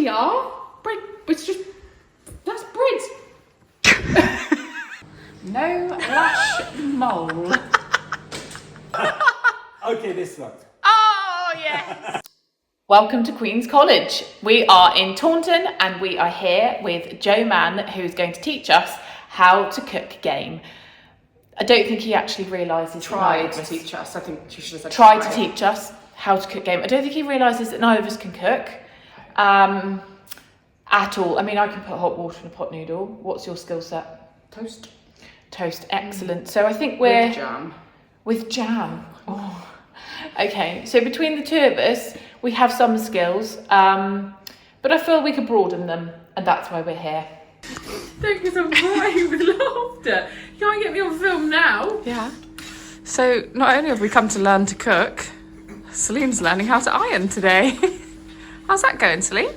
basically are. Bread, it's just, that's bread. No lash mole. Okay, this one. Oh, yes. Welcome to Queen's College. We are in Taunton and we are here with Joe Mann, who's going to teach us how to cook game. I don't think he actually realises Tried to teach us. I think she should have said tried to teach us how to cook game. I don't think he realises that neither of us can cook at all. I mean, I can put hot water in a pot noodle. What's your skill set? Toast. Toast, excellent. So I think we're... With jam. With jam. Oh. Okay, so between the two of us, we have some skills, but I feel we could broaden them, and that's why we're here. Don't because I'm crying with laughter. You can't get me on film now. Yeah. So not only have we come to learn to cook, Celine's learning how to iron today. How's that going, Celine?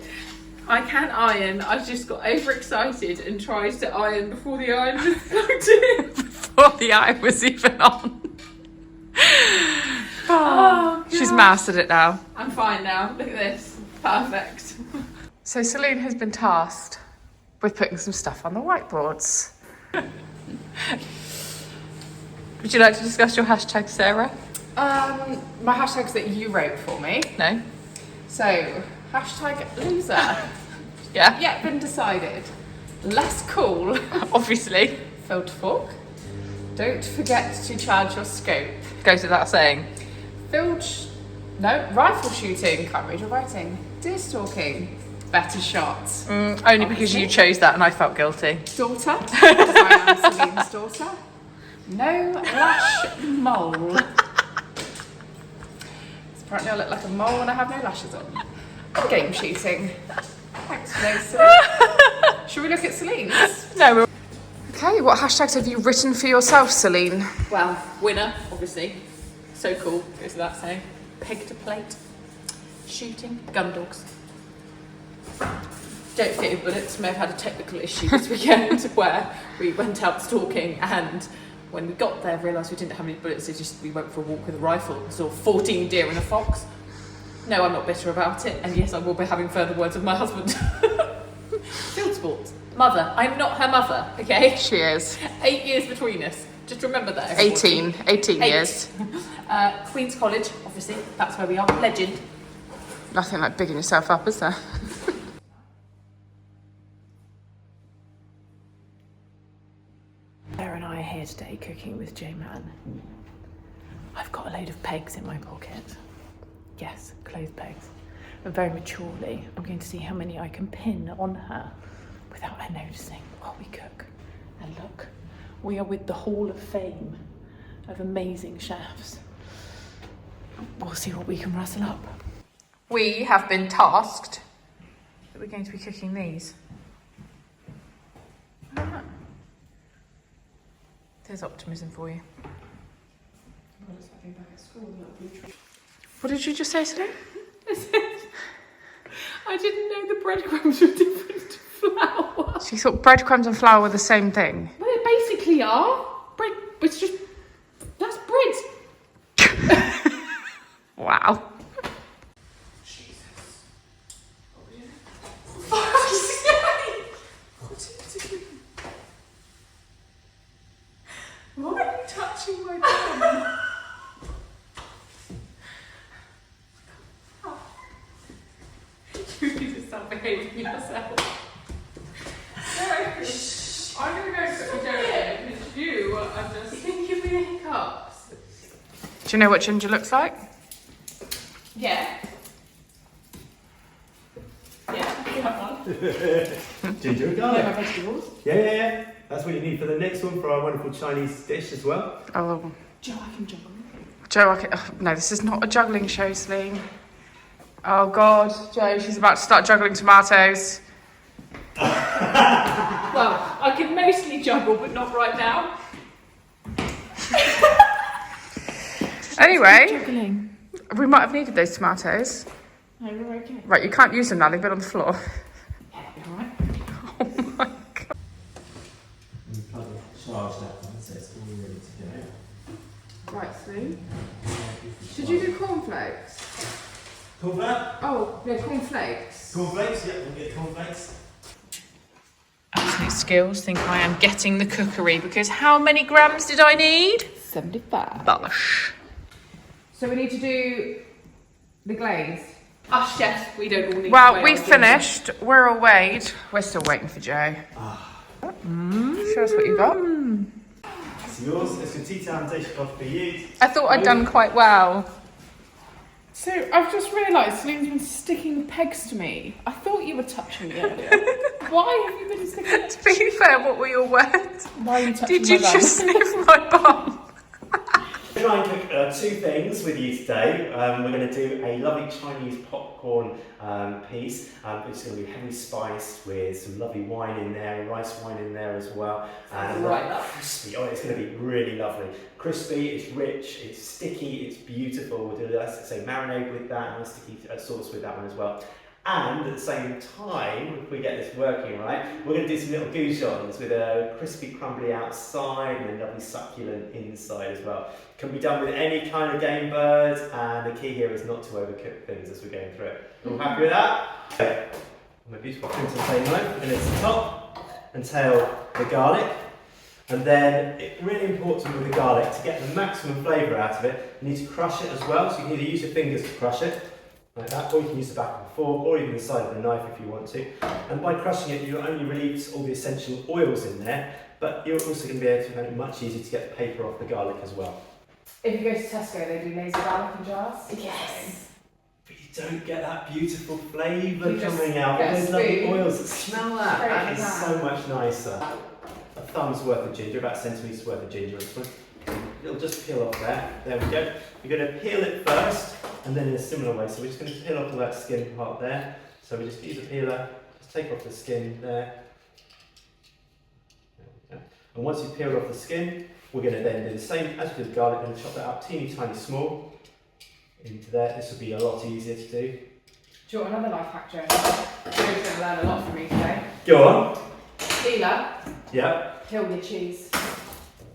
I can iron. I've just got overexcited and tried to iron before the iron was plugged in. Before the iron was even on. Oh, she's mastered it now. I'm fine now. Look at this. Perfect. So Celine has been tasked with putting some stuff on the whiteboards. Would you like to discuss your hashtag, Sarah? My hashtags that you wrote for me. No? So, hashtag loser. Yeah? Yet been decided. Less cool. Obviously. Filled fork. Don't forget to charge your scope. Goes without saying. Rifle shooting. Can't read your writing. Deer stalking. Better shots. Only because you chose that and I felt guilty. Daughter. Because I am Celine's daughter. No lash mole. Apparently I look like a mole when I have no lashes on. Game shooting. Thanks for those, Celine. Should we look at Celine's? No. Okay, what hashtags have you written for yourself, Celine? Well, winner, obviously. So cool, goes without saying. Peg to plate. Shooting. Gundogs. Don't forget your bullets. May have had a technical issue this weekend where we went out stalking and when we got there realised we didn't have any bullets, we went for a walk with a rifle and saw 14 deer and a fox. No, I'm not bitter about it, and yes, I will be having further words with my husband. Field sports. Mother. I'm not her mother, okay? She is. 8 years between us. Just remember that. Everybody. 18 years. Queen's College, obviously, that's where we are. Legend. Nothing like bigging yourself up, is there? Sarah and I are here today cooking with Joe Mann. I've got a load of pegs in my pocket. Yes, clove pegs. And very maturely, I'm going to see how many I can pin on her without her noticing while we cook. And look, we are with the Hall of Fame of amazing chefs. We'll see what we can rustle up. We have been tasked that we're going to be cooking these. There's optimism for you. What did you just say, Celine? I didn't know the breadcrumbs were different to flour. So you thought breadcrumbs and flour were the same thing? Well, they basically are. Bread, it's just, that's bread. Wow. Why are you touching my tongue? You need to start behaving yourself. So, I'm going to go put the dough in because you are just... You can give me the hiccups. Do you know what ginger looks like? Yeah. Ginger and garlic. My vegetables. Yeah. That's what you need for the next one for our wonderful Chinese dish as well. Oh, Joe, I can juggle. Joe, no, this is not a juggling show, Celine. Oh God, Joe, she's about to start juggling tomatoes. Well, I can mostly juggle, but not right now. Anyway, Juggling. we might have needed those tomatoes. No, we're okay. Right, you can't use them now, they've been on the floor. Yeah, you're alright. Oh my God. Charged that one, so it's all ready to go. Right, Celine. Did you do cornflakes? Cornflour? Oh, no, cornflakes. Cornflakes, yeah, we'll get cornflakes. Absolute skills. Think I am getting the cookery because how many grams did I need? 75. Bosh. So we need to do the glaze. Us chefs, we don't all need Well, to we finished. We're all weighed. We're still waiting for Joe. Show us what you got. It's yours. It's a tea time dish for you. I thought I'd done quite well. So I've just realised Celine's been sticking pegs to me. I thought you were touching me earlier. Why have you been sticking? To be fair, what were your words? Why are you touching Did you my bum? just sniff my bum? We're going to cook two things with you today. We're going to do a lovely Chinese popcorn piece. It's going to be heavily spiced with some lovely wine in there, rice wine in there as well. And crispy. Oh, it's going to be really lovely. Crispy, it's rich, it's sticky, it's beautiful. We'll do, let's say, marinade with that and a sticky sauce with that one as well. And at the same time, if we get this working right, we're going to do some little goujons with a crispy crumbly outside and a lovely succulent inside as well. Can be done with any kind of game bird, and the key here is not to overcook things as we're going through it. All happy with that? Okay. My beautiful printer plain loaf, we're going to top and tail the garlic. And then it's really important with the garlic to get the maximum flavour out of it. You need to crush it as well, so you can either use your fingers to crush it, like that, or you can use the back of a fork, or even the side of the knife if you want to. And by crushing it, you only release all the essential oils in there, but you're also going to be able to make it much easier to get the paper off the garlic as well. If you go to Tesco, they do laser garlic in jars. Yes. But you don't get that beautiful flavour You just coming out. get a Those lovely spoon, oils that smell that. straight That in is your so much nicer. A thumb's worth of ginger, about a centimetre's worth of ginger. It'll just peel off there. There we go. You're going to peel it first, and then in a similar way. So we're just going to peel off all that skin part there. So we just use a peeler, just take off the skin there. And once you've peeled off the skin, we're going to then do the same as with garlic and chop that up teeny tiny small into there. This will be a lot easier to do. Do you want another life hack, Joe? Joe's going to learn a lot from me today. Go on. Peeler, Yep. peel your cheese.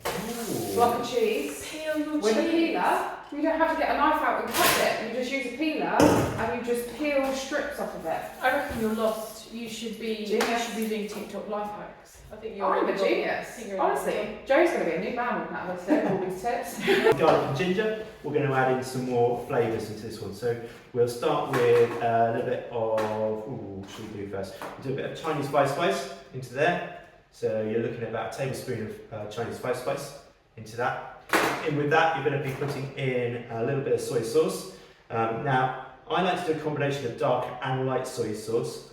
Ooh. Block of cheese. Peel your With a cheese. peeler, you don't have to get a knife out and cut it. You just use a peeler and you just peel strips off of it. I reckon you're lost. You should be Genius. doing TikTok life hacks. I think you're I'm a I think genius. you're Honestly, Joe's going to be a new man with that today with all these tips. Garlic and ginger, we're going to add in some more flavours into this one. So we'll start with a little bit of, what should we do first? We'll do a bit of Chinese spice into there. So you're looking at about a tablespoon of Chinese spice into that. In with that, you're going to be putting in a little bit of soy sauce. Now, I like to do a combination of dark and light soy sauce.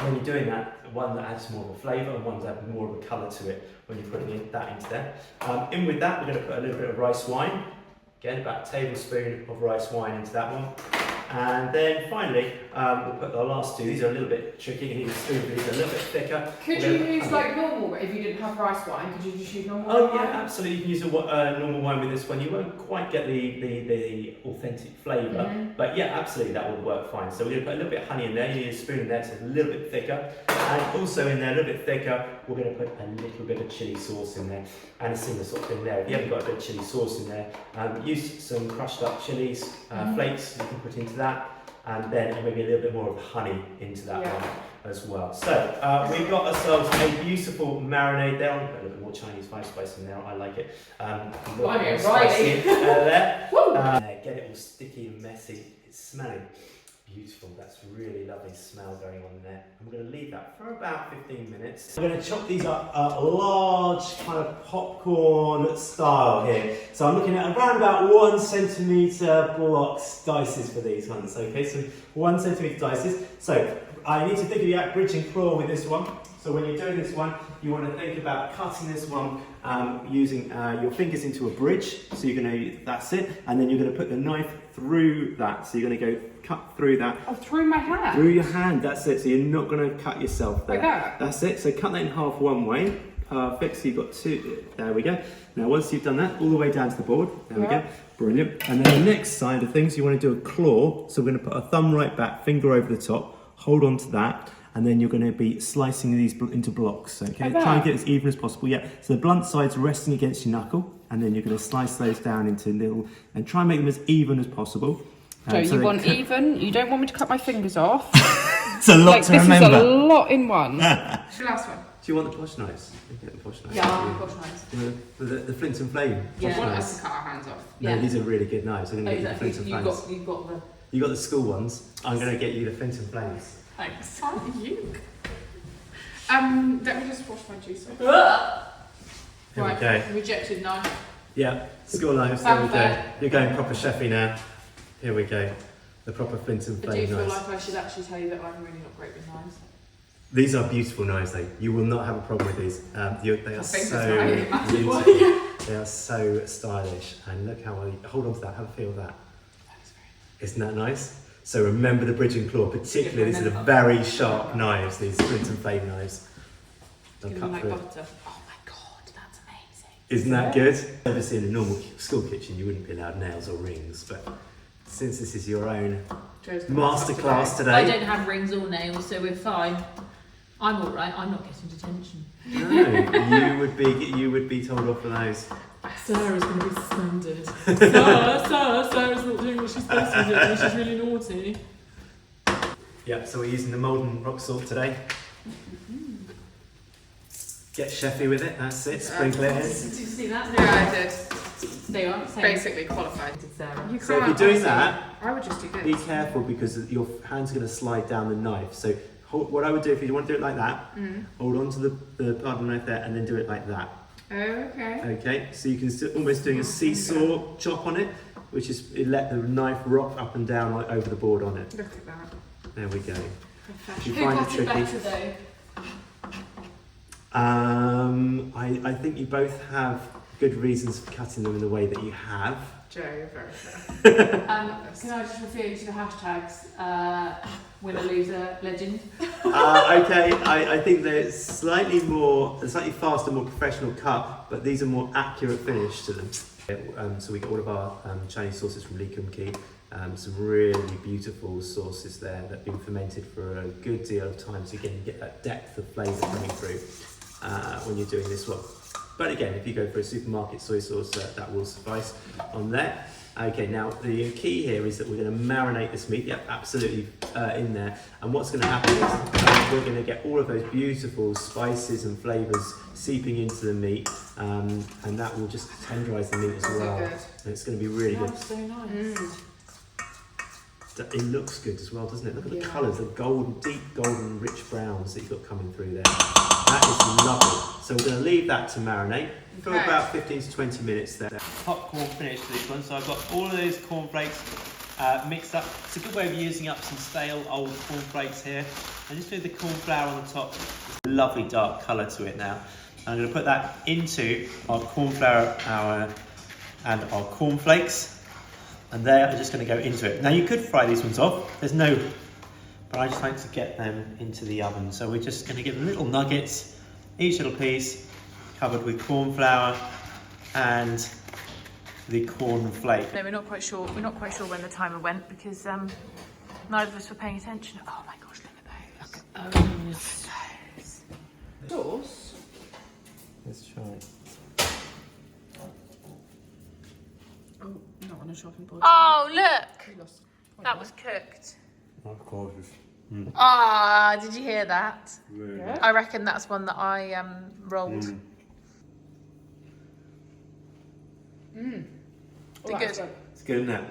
When you're doing that, one that adds more of a flavour and one that adds more of a colour to it when you're putting that into there. In with that, we're going to put a little bit of rice wine. Again, about a tablespoon of rice wine into that one. And then finally, we'll put the last two. These are a little bit tricky. You need a spoon for these, a little bit thicker. Could you use like normal, if you didn't have rice wine, could you just use normal Oh wine? yeah, absolutely. You can use a normal wine with this one. You won't quite get the authentic flavour, but yeah, absolutely, that will work fine. So we're going to put a little bit of honey in there. You need a spoon in there, so it's a little bit thicker. And also in there, a little bit thicker, we're going to put a little bit of chilli sauce in there, and a similar sort of thing there. If you haven't got a bit of chilli sauce in there, use some crushed up chilies, flakes. You can put into that. And then maybe a little bit more of honey into that one as well. So we've got ourselves a beautiful marinade there. I'll put a little bit more Chinese spice in there. I like it. A little bit more spicy there. Get it all sticky and messy. It's smelling beautiful. That's really lovely smell going on there. And we're going to leave that for about 15 minutes. We're going to chop these up large kind of popcorn style here. So I'm looking at around about 1 centimetre blocks dices for these ones. Okay, so 1 centimetre dices. So I need to think of your bridge and claw with this one. So when you're doing this one, you want to think about cutting this one using your fingers into a bridge. So you're going to, that's it. And then you're going to put the knife through that. So you're going to go cut through that. Oh, through my hand? Through your hand, that's it. So you're not going to cut yourself there. Like that? That's it. So cut that in half one way. Perfect. So you've got two. There we go. Now once you've done that, all the way down to the board. There we go. Brilliant. And then the next side of things, you want to do a claw. So we're going to put a thumb right back, finger over the top. Hold on to that. And then you're going to be slicing these into blocks, okay? Try and get it as even as possible, yeah. So the blunt side's resting against your knuckle, and then you're going to slice those down into little, and try and make them as even as possible. Joe, you want even? You don't want me to cut my fingers off? It's a lot to remember. This is a lot in one. The last one. Do you want the posh knives? You get the posh knives. Yeah, posh knives. The flint and flame. Yeah. Posh Want knives. us to cut our hands off? No, these are really good knives. I'm going to get you the flint and flames. You got the school ones. I'm going to get you the flint and flames. Thanks. You. Let me just wash my juice off. Here we go. Rejected knife. Yeah, school knives. There we go. You're going proper chefy now. Here we go. The proper flint and flame knives. I do feel like I should actually tell you that I'm really not great with knives. These are beautiful knives though. You will not have a problem with these. They are so beautiful. They are so stylish. And look how well hold on to that. Have a feel of that. Isn't that nice? So remember the bridge and claw, particularly these are the very sharp knives, these flint and flame knives. They'll cut like through. butter. Oh my god, that's amazing. Isn't that good? Obviously in a normal school kitchen you wouldn't be allowed nails or rings, but since this is your own masterclass today. I don't have rings or nails, so we're fine. I'm all right. I'm not getting detention. No, you would be told off for those. Sarah's going to be suspended. Sarah's not doing what she's supposed to be doing. She's really naughty. Yeah, so we're using the Malden rock salt today. Get chefy with it. That's it. Sprinkle it in. Did you see that? Yeah, I did. They are basically qualified. Sarah. You So if you're doing that, I would just do this. be careful because your hand's going to slide down the knife. So what I would do if you want to do it like that, hold on to the part of the knife there and then do it like that. Oh, okay. Okay, so you can almost doing a seesaw chop on it, which is let the knife rock up and down over the board on it. Look at that. There we go. Professional. You find it Who tricky? cut it better though? I think you both have good reasons for cutting them in the way that you have. Joe, you're very fair. Can I just refer you to the hashtags winner, loser, legend? Okay, I think they're slightly faster, more professional cut, but these are more accurate finish to them. So we got all of our Chinese sauces from Wintercoombe, some really beautiful sauces there that have been fermented for a good deal of time, so again you get that depth of flavour coming through when you're doing this one. But again, if you go for a supermarket soy sauce, that will suffice on there. Okay, now the key here is that we're going to marinate this meat. Yep, absolutely in there. And what's going to happen is we're going to get all of those beautiful spices and flavours seeping into the meat, and that will just tenderise the meat as well. Good. And it's going to be really good. That's so nice. It looks good as well, doesn't it? Look at the colours, the golden, deep golden, rich browns that you've got coming through there. That is lovely. So we're going to leave that to marinate for about 15 to 20 minutes there. Popcorn finished for this one, so I've got all of those cornflakes mixed up. It's a good way of using up some stale old cornflakes here. I just do the cornflour on the top. It's a lovely dark colour to it now. I'm going to put that into our cornflour and our cornflakes. And they are just going to go into it. Now you could fry these ones off, but I just like to get them into the oven. So we're just going to get little nuggets, each little piece covered with corn flour and the cornflake. No, we're not quite sure. We're not quite sure when the timer went because neither of us were paying attention. Oh my gosh, look at those! Look at those. Sauce. Let's try it. Oh, not on a chopping board. Oh look, that was cooked. Of course. Ah, did you hear that? Yeah. I reckon that's one that I rolled. Is it good? It's good, isn't it?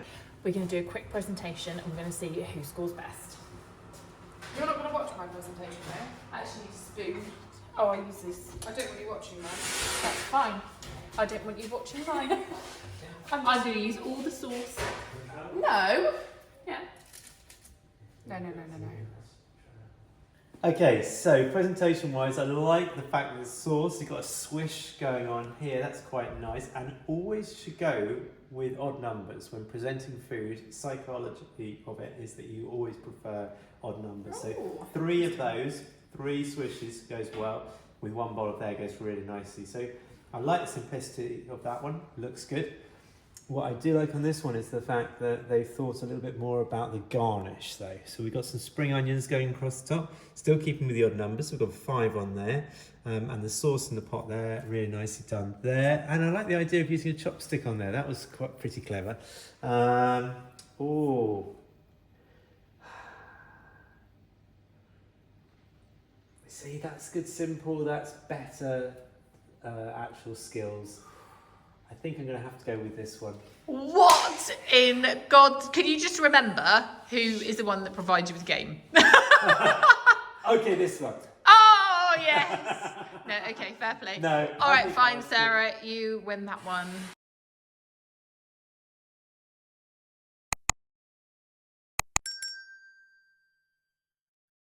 We're going to do a quick presentation and we're going to see who scores best. You're not going to watch my presentation, though? Actually, spoon. Oh, I use this. I don't want you watching mine. That's fine. I don't want you watching mine. I'm going to use all the sauce. No. Yeah. No. Okay, so presentation-wise, I like the fact that the sauce, you've got a swish going on here, that's quite nice, and always should go with odd numbers. When presenting food, psychology of it is that you always prefer odd numbers. So 3 of those, 3 swishes goes well, with 1 bowl of there goes really nicely. So I like the simplicity of that one, looks good. What I do like on this one is the fact that they thought a little bit more about the garnish though. So we've got some spring onions going across the top, still keeping with the odd numbers. We've got 5 on there, and the sauce in the pot there, really nicely done there. And I like the idea of using a chopstick on there. That was pretty clever. Oh. See, that's good, simple. That's better actual skills. I think I'm going to have to go with this one. What in God? Can you just remember who is the one that provides you with the game? Okay, this one. Oh, yes. No, okay, fair play. No. All right, fine, Sarah. You win that one.